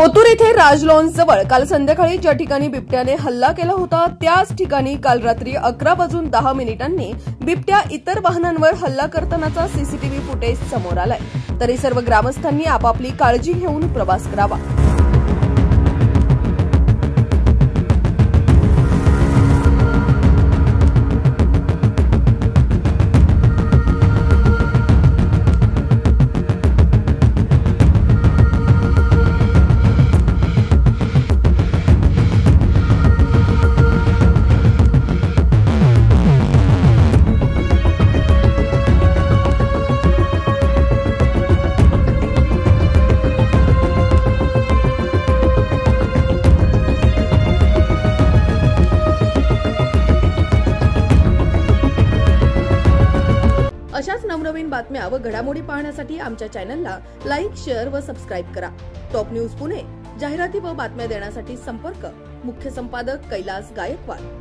ओतूर येथे राज लॉन्स जवळ काल संध्याकाळी ज्या ठिकाणी बिबट्याने हल्ला केला होता त्याच ठिकाणी काल रात्री 11:10 बिबट्या इतर वाहनांवर हल्ला करतानाचा सीसीटीव्ही फुटेज समोर आलाय। तरी सर्व ग्रामस्थांनी आपापली काळजी घेऊन प्रवास करावा। अशाच नवनवीन बातम्या व घडामोडी पाहण्यासाठी आमच्या चॅनलला लाईक, शेअर व सबस्क्राईब करा। टॉप न्यूज पुणे जाहिराती व बातम्या देण्यासाठी संपर्क मुख्य संपादक कैलास गायकवाड।